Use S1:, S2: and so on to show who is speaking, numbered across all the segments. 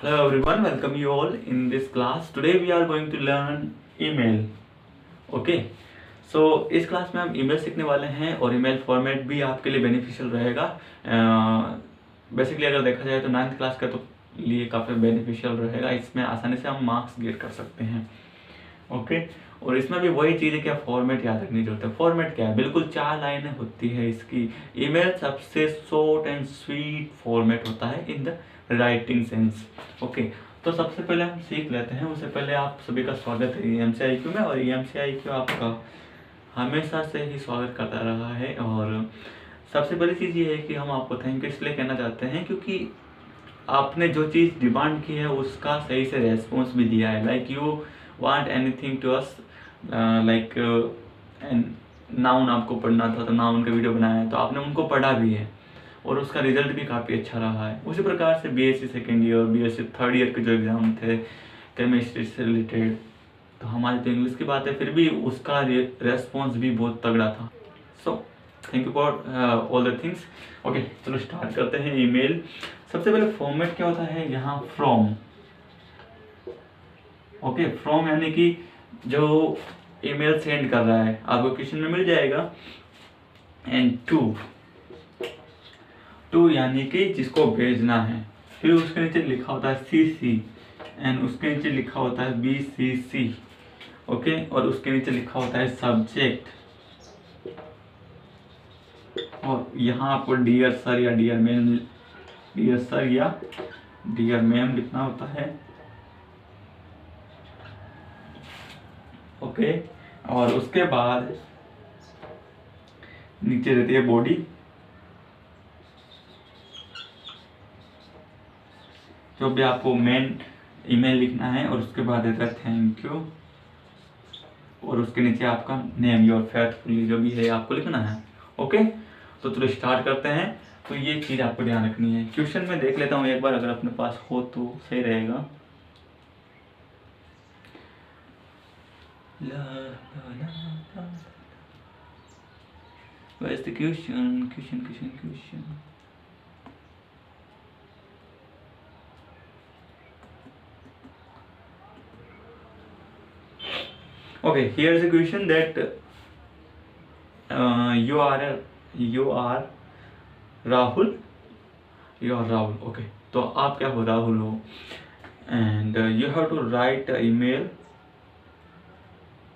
S1: Hello everyone, welcome you all in this class. Today we are going to learn email. Okay. इस class में हम email सीखने वाले हैं और ईमेल फॉर्मेट भी आपके लिए बेनिफिशियल रहेगा। बेसिकली अगर देखा जाए तो 9th क्लास का तो लिए काफ़ी बेनिफिशियल रहेगा। इसमें आसानी से हम मार्क्स गेट कर सकते हैं। ओके। और इसमें भी वही चीज़ है कि फॉर्मेट याद रखनी जरूरत है। फॉर्मेट क्या है? बिल्कुल 4 लाइनें होती है इसकी। ईमेल सबसे शॉर्ट एंड स्वीट फॉर्मेट होता है in the writing sense. Okay. तो सबसे पहले हम सीख लेते हैं। उससे पहले आप सभी का स्वागत है EMCIQ में। और EMCIQ आपका हमेशा से ही स्वागत करता रहा है। और सबसे पहली चीज़ ये है कि हम आपको थैंक यू इसलिए कहना चाहते हैं क्योंकि आपने जो चीज़ डिमांड की है उसका सही से रेस्पॉन्स भी दिया है। Like you want anything to us, like noun आपको पढ़ना था तो नाउन का वीडियो बनाया है, तो आपने उनको पढ़ा भी है और उसका रिजल्ट भी काफ़ी अच्छा रहा है। उसी प्रकार से BSc second year, BSc third year के जो एग्ज़ाम थे केमिस्ट्री से रिलेटेड, तो हमारी तो इंग्लिश की बात है, फिर भी उसका रेस्पॉन्स भी बहुत तगड़ा था। So thank you for all the things. Okay, चलो स्टार्ट करते हैं। ईमेल सबसे पहले फॉर्मेट क्या होता है यहाँ? फ्रॉम। ओके, फ्रॉम यानी कि जो ईमेल सेंड कर रहा है, आपको क्वेश्चन में मिल जाएगा। एंड टू यानी कि जिसको भेजना है। फिर उसके नीचे लिखा होता है CC एंड उसके नीचे लिखा होता है BCC। ओके। और उसके नीचे लिखा होता है सब्जेक्ट। और यहाँ आपको डियर सर या डियर मैम, डियर सर या डियर मैम लिखना होता है। ओके। और उसके बाद नीचे रहती है बॉडी, जो भी आपको मेन ईमेल लिखना है। और उसके बाद रहता है थैंक यू। और उसके नीचे आपका नेम, योर फेथफुली जो भी है आपको लिखना है। ओके, तो चलो स्टार्ट करते हैं। तो ये चीज़ आपको ध्यान रखनी है। क्वेश्चन में देख लेता हूँ एक बार, अगर अपने पास हो तो सही रहेगा। Where's the question? Okay, here's a question that you are Rahul. You are Rahul. Okay, तो आप क्या हो? राहुल हो। And you have to write an email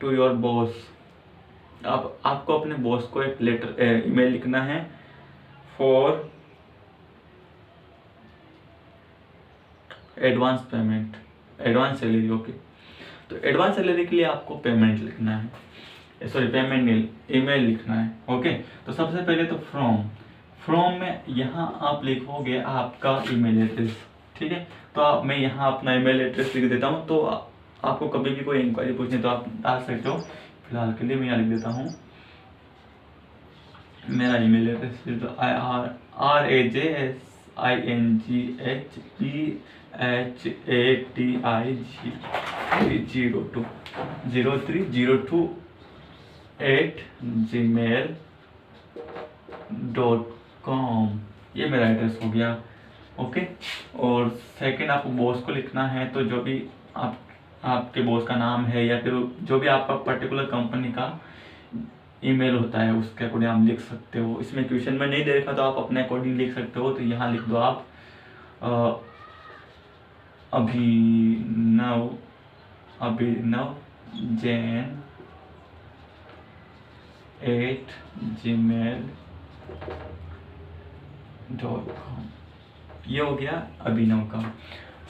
S1: to your boss. आपको अपने बॉस को एक लेटर ईमेल लिखना है for advance payment, advance salary. Okay, तो एडवांस सैलरी के लिए आपको पेमेंट लिखना है, सॉरी पेमेंट नहीं, ईमेल लिखना है। ओके, तो सबसे पहले तो फ्रॉम में यहाँ आप लिखोगे आपका ईमेल एड्रेस। ठीक है, तो मैं यहाँ अपना ईमेल एड्रेस लिख देता हूँ। तो आपको कभी भी कोई इंक्वायरी पूछनी तो आप डाल सकते हो। फिलहाल के लिए मैं यहाँ लिख देता हूँ मेरा ईमेल एड्रेस। तो RAJSINGHEETI0302@gmail.com, ये मेरा एड्रेस हो गया। ओके। और सेकंड आपको बॉस को लिखना है, तो जो भी आपके बॉस का नाम है या फिर जो भी आपका पर्टिकुलर कंपनी का ईमेल होता है उसके अकॉर्डिंग आप लिख सकते हो। इसमें क्वेश्चन में नहीं दे रखा तो आप अपने अकॉर्डिंग लिख सकते हो। तो यहाँ लिख दो आप अभिनव जैन @gmail.com। ये हो गया अभिनव का।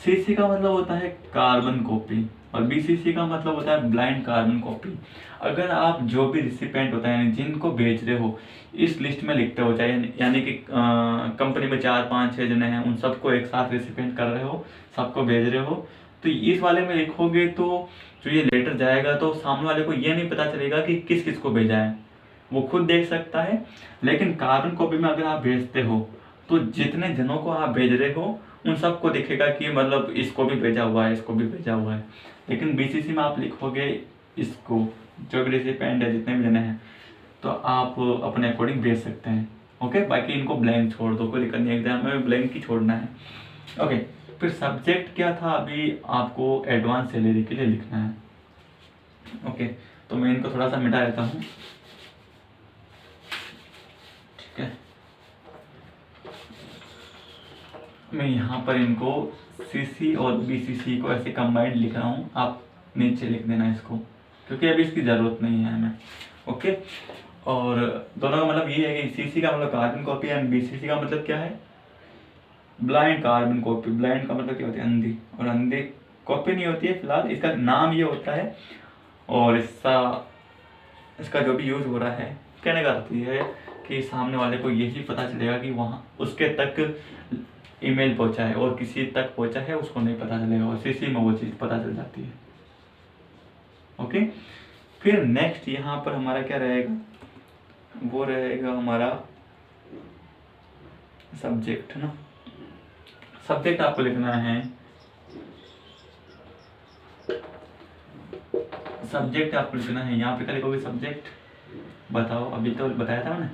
S1: CC का मतलब होता है कार्बन कॉपी और BCC का मतलब होता है ब्लाइंड कार्बन कॉपी। अगर आप जो भी रिसिपेंट होता है यानी जिनको भेज रहे हो इस लिस्ट में लिखते हो, चाहे यानी कि कंपनी में 4 5 6 जने हैं, उन सबको एक साथ रिसिपेंट कर रहे हो, सबको भेज रहे हो, तो इस वाले में लिखोगे तो जो ये लेटर जाएगा तो सामने वाले को ये नहीं पता चलेगा कि किस किस को भेजा है, वो खुद देख सकता है। लेकिन कार्बन कॉपी में अगर आप भेजते हो तो जितने जनों को आप भेज रहे हो उन सबको दिखेगा कि मतलब इसको भी भेजा हुआ है, इसको भी भेजा हुआ है। लेकिन BCC में आप लिखोगे इसको, जो भी रिसिपेंट है जितने भी जने हैं, तो आप अपने अकॉर्डिंग भेज सकते हैं। ओके, बाकी इनको ब्लैंक छोड़ दो, कोई दिक्कत नहीं, एग्जाम में ब्लैंक ही छोड़ना है। ओके, फिर सब्जेक्ट क्या था, अभी आपको एडवांस सैलरी के लिए लिखना है। ओके, तो मैं इनको थोड़ा सा मिटा देता हूँ। ठीक है, मैं यहाँ पर इनको सीसी और बीसीसी को ऐसे कंबाइंड लिख रहा हूँ, आप नीचे लिख देना इसको, क्योंकि अभी इसकी ज़रूरत नहीं है हमें। ओके, और दोनों का मतलब ये है कि सीसी का मतलब कार्बन कॉपी एंड बीसीसी का मतलब क्या है, ब्लाइंड कार्बन कॉपी। ब्लाइंड का मतलब क्या होती है, अंधी, और अंधी कॉपी नहीं होती है फिलहाल, इसका नाम ये होता है। और इसका जो भी यूज़ हो रहा है, कहने का अर्थ ये है कि सामने वाले को यही पता चलेगा कि वहाँ उसके तक ईमेल पहुँचा है, और किसी तक पहुँचा है उसको नहीं पता चलेगा, और सीसी में वो चीज़ पता चल जाती है। ओके, फिर नेक्स्ट यहाँ पर हमारा क्या रहेगा, वो रहेगा हमारा सब्जेक्ट ना। सब्जेक्ट आपको लिखना है, सब्जेक्ट आपको लिखना है यहाँ पे क्या लिखोगे, सब्जेक्ट बताओ, अभी तो बताया था मैंने।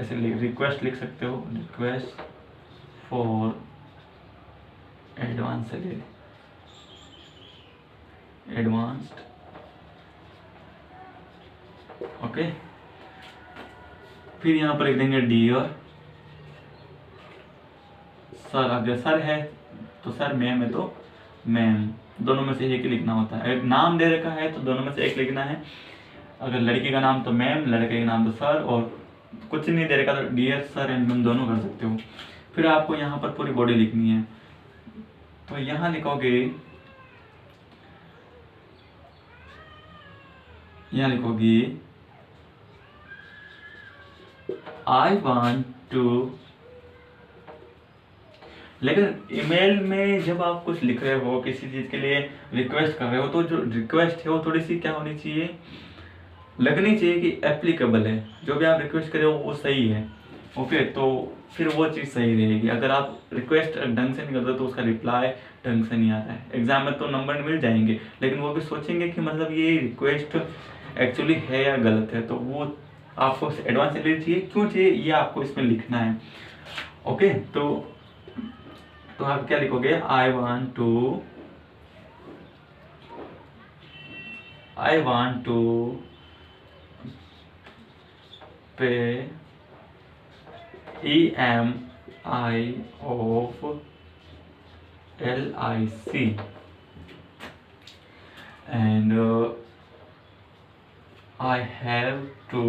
S1: ऐसे रिक्वेस्ट लिख सकते हो, request for advance salary, advanced. Okay, फिर यहाँ पर लिख देंगे डियर सर। अगर सर है तो सर, मैम है तो मैम, दोनों में से एक ही लिखना होता है। नाम दे रखा है तो दोनों में से एक लिखना है। अगर लड़की का नाम तो मैम, लड़के का नाम तो सर, और कुछ नहीं दे रखा तो डियर सर एंड मैम दोनों कर सकते हो। फिर आपको यहाँ पर पूरी बॉडी लिखनी है, तो यहाँ लिखोगे, यहाँ लिखोगे आई वांट टू। लेकिन ईमेल में जब आप कुछ लिख रहे हो, किसी चीज़ के लिए रिक्वेस्ट कर रहे हो, तो जो रिक्वेस्ट है वो थोड़ी सी क्या होनी चाहिए, लगनी चाहिए कि एप्लीकेबल है। जो भी आप रिक्वेस्ट कर रहे हो वो सही है। ओके, तो फिर वो चीज़ सही रहेगी। अगर आप रिक्वेस्ट ढंग से नहीं करते तो उसका रिप्लाई ढंग से नहीं आता है। एग्जाम में तो नंबर मिल जाएंगे, लेकिन वो भी सोचेंगे कि मतलब ये रिक्वेस्ट एक्चुअली है या गलत है। तो वो आपको एडवांस सैलरी चाहिए, क्यों चाहिए, ये आपको इसमें लिखना है। ओके, तो आप क्या लिखोगे, आई वांट टू पे EMI of LIC and I have to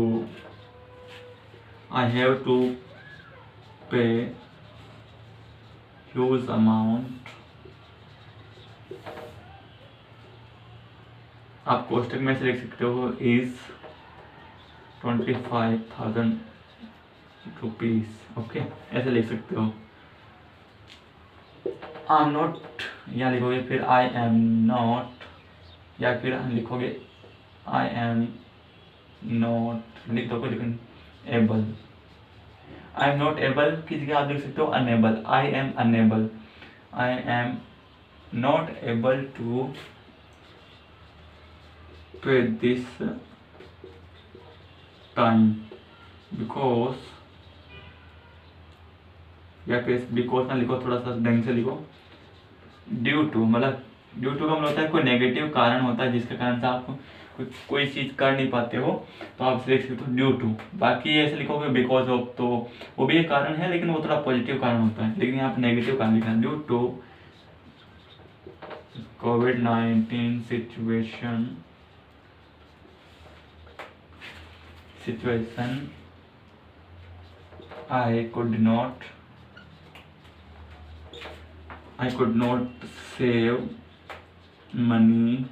S1: pay huge amount। आप कोष्टक में से लिख सकते हो is 25,000 रुपीज। ओके, ऐसे लिख सकते हो। आई एम नॉट, यहाँ लिखोगे, फिर आई एम नॉट, या फिर लिखोगे आई एम नॉट, लिख दो, लेकिन able. I am not able की जगह आप लिख सकते हो unable. I am unable, I am not able to pay this time because, या फिर बिकॉज ना लिखो, थोड़ा सा ढंग से लिखो, ड्यू टू। मतलब ड्यू टू का मतलब होता है कोई नेगेटिव कारण होता है जिसके कारण से आप कोई चीज़ कर नहीं पाते हो, तो आप लिख सकते हो ड्यू टू। बाकी ऐसे लिखोगे बिकॉज ऑफ, तो वो भी एक कारण है, लेकिन वो थोड़ा पॉजिटिव कारण होता है, लेकिन यहाँ पर नेगेटिव कारण लिखना है, due to COVID-19 situation I could not save money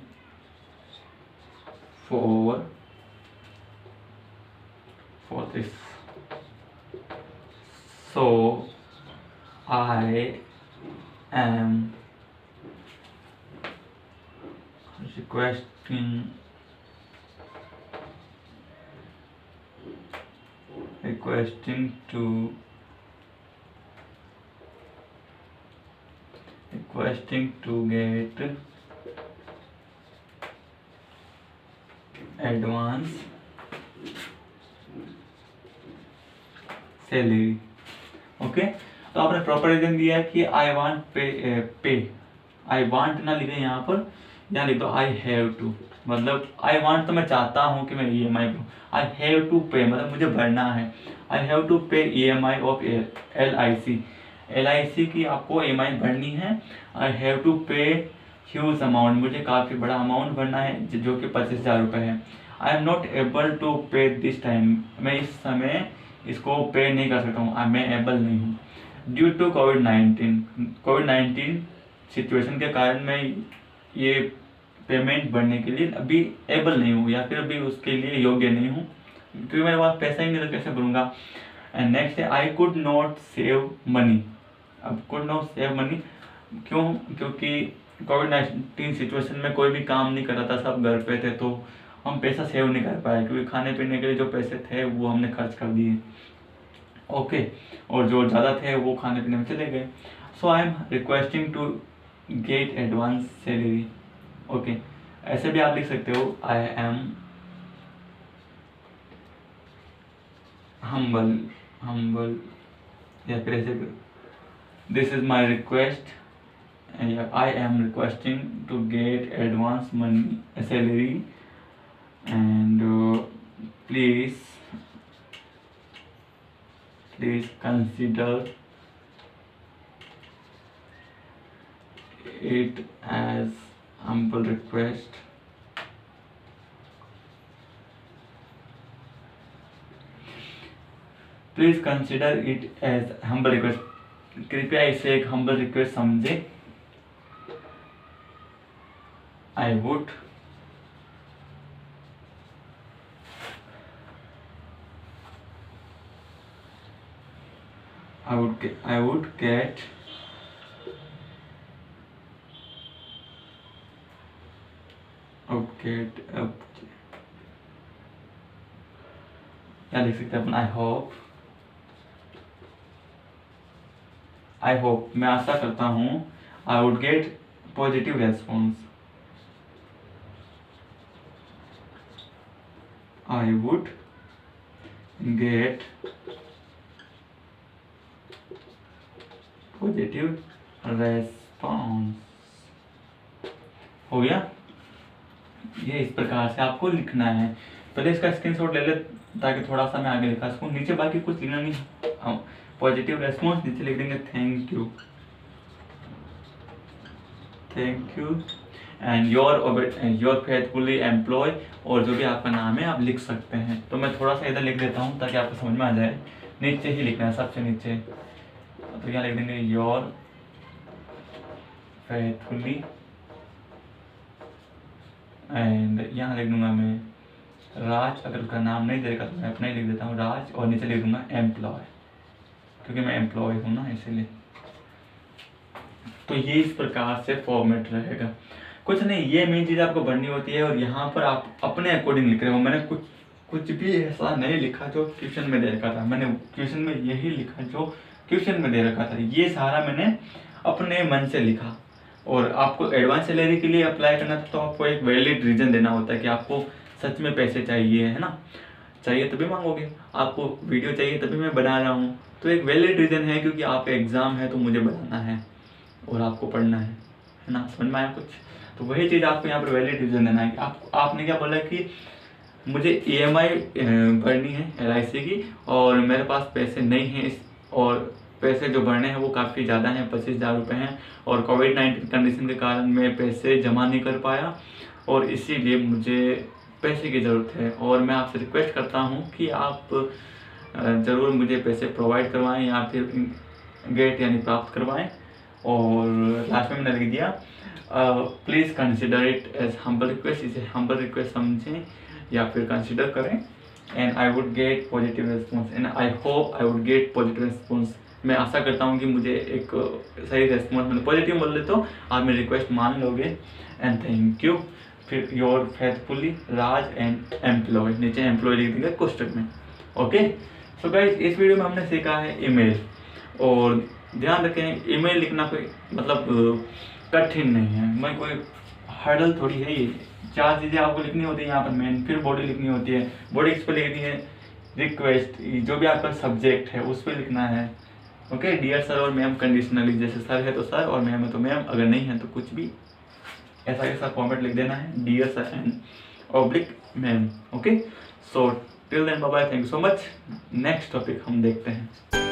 S1: for this, so I am requesting to get advance salary. Okay, तो आपने प्रॉपर रीजन दिया है कि आई वांट पे, आई वांट ना लिखे यहाँ पर, यहाँ लिख दो आई हैव टू, मतलब आई वांट तो मैं चाहता हूँ कि मैं EMI भरूँ, आई हैव टू पे मतलब मुझे भरना है, आई हैव टू पे EMI ऑफ LIC की आपको EMI भरनी है, आई हैव टू पे ह्यूज अमाउंट, मुझे काफ़ी बड़ा अमाउंट भरना है जो कि 25,000 रुपये है। I am not able to pay this time, मैं इस समय इसको पे नहीं कर सकता हूँ, मैं एबल नहीं हूँ। ड्यू टू कोविड-19 सिचुएशन के कारण मैं ये पेमेंट भरने के लिए अभी एबल नहीं हूँ, या फिर अभी उसके लिए योग्य नहीं हूँ, क्योंकि मेरे पास पैसा ही नहीं तो कैसे भरूँगा। एंड नेक्स्ट है I could not save money. अब कुड नॉट सेव मनी क्यों? क्योंकि कोविड-19 सिचुएशन में कोई भी काम नहीं कर रहा था, सब घर पे थे, तो हम पैसा सेव नहीं कर पाए, क्योंकि खाने पीने के लिए जो पैसे थे वो हमने खर्च कर दिए, ओके, और जो ज़्यादा थे वो खाने पीने में चले गए। So I am requesting to get advance salary, okay, ऐसे भी आप लिख सकते हो, आई एम हम्बल, या फिर ऐसे, this is my request, I am requesting to get advance money salary and please consider it as humble request. Please consider it as humble request. कृपया इसे एक humble request समझे। I would get क्या लिख सकते हैं अपन, आई होप मैं आशा करता हूँ, आई would get positive response, I would get positive response. हो गया, ये इस प्रकार से आपको लिखना है। पहले इसका स्क्रीनशॉट ले ले ताकि थोड़ा सा मैं आगे लिखा सकूँ। नीचे बाकी कुछ लिखना नहीं, पॉजिटिव रेस्पॉन्स नीचे लिख देंगे thank you and your faithfully employ, और जो भी आपका नाम है आप लिख सकते हैं। तो मैं थोड़ा सा इधर लिख देता हूँ ताकि आपको समझ में आ जाए, नीचे ही लिखना है सबसे नीचे। तो यहाँ लिख देंगे योर फेथफुली, एंड यहाँ लिख दूंगा मैं राज, अगर उसका नाम नहीं देगा तो मैं अपना ही लिख देता हूँ राज, और नीचे लिख दूंगा एम्प्लॉय, क्योंकि मैं एम्प्लॉय हूँ ना इसीलिए। तो ये इस प्रकार से फॉर्मेट रहेगा, कुछ नहीं, ये मेन चीज़ आपको भरनी होती है। और यहाँ पर आप अपने अकॉर्डिंग लिख रहे हो, मैंने कुछ भी ऐसा नहीं लिखा जो क्वेश्चन में दे रखा था, मैंने क्वेश्चन में यही लिखा जो क्वेश्चन में दे रखा था, ये सारा मैंने अपने मन से लिखा। और आपको एडवांस सैलरी के लिए अप्लाई करना था तो आपको एक वैलिड रीज़न देना होता है कि आपको सच में पैसे चाहिए, है ना, चाहिए तभी मांगोगे, आपको वीडियो चाहिए तभी मैं बना रहा हूँ, तो एक वैलिड रीज़न है क्योंकि आपका एग्ज़ाम है तो मुझे बनाना है और आपको पढ़ना है ना, समझ में आया कुछ? तो वही चीज़ आपको यहाँ पर वैलिड रीज़न देना है कि आपने क्या बोला कि मुझे EMI भरनी है LIC की और मेरे पास पैसे नहीं हैं, और पैसे जो भरने हैं वो काफ़ी ज़्यादा हैं, 25,000 रुपये हैं, और कोविड-19 कंडीशन के कारण मैं पैसे जमा नहीं कर पाया और इसीलिए मुझे पैसे की ज़रूरत है। और मैं आपसे रिक्वेस्ट करता हूँ कि आप ज़रूर मुझे पैसे प्रोवाइड करवाएं या फिर गेट यानी प्राप्त करवाएं। और लास्ट में मैंने लिख दिया please consider it as humble request, इसे हम्बल रिक्वेस्ट समझें या फिर कंसिडर करें। And I would get positive response, and I hope I would get positive response. मैं आशा करता हूँ कि मुझे एक सही रिस्पॉन्स, मैंने पॉजिटिव बोल दे तो आप मेरी रिक्वेस्ट मान लोगे। एंड थैंक यू, फिर your faithfully Raj and employ, नीचे एम्प्लॉय लिख देंगे कोष्टक में। ओके, सो गाइस इस वीडियो में हमने सीखा है ईमेल। और ध्यान रखें ईमेल लिखना कोई मतलब कठिन नहीं है, मैं कोई हर्डल थोड़ी है ये। 4 चीज़ें आपको लिखनी होती है यहाँ पर मेन, फिर बॉडी लिखनी होती है, बॉडी इस पर लिखनी है रिक्वेस्ट, जो भी आपका सब्जेक्ट है उस पर लिखना है, ओके, डियर सर और मैम कंडीशनली, जैसे सर है तो सर और मैम है तो मैम, अगर नहीं है तो कुछ भी ऐसा कैसा फॉर्मेट लिख देना है, dear sir and oblique ma'am. Okay, so till then bye bye, thank you so much. Next topic हम देखते हैं।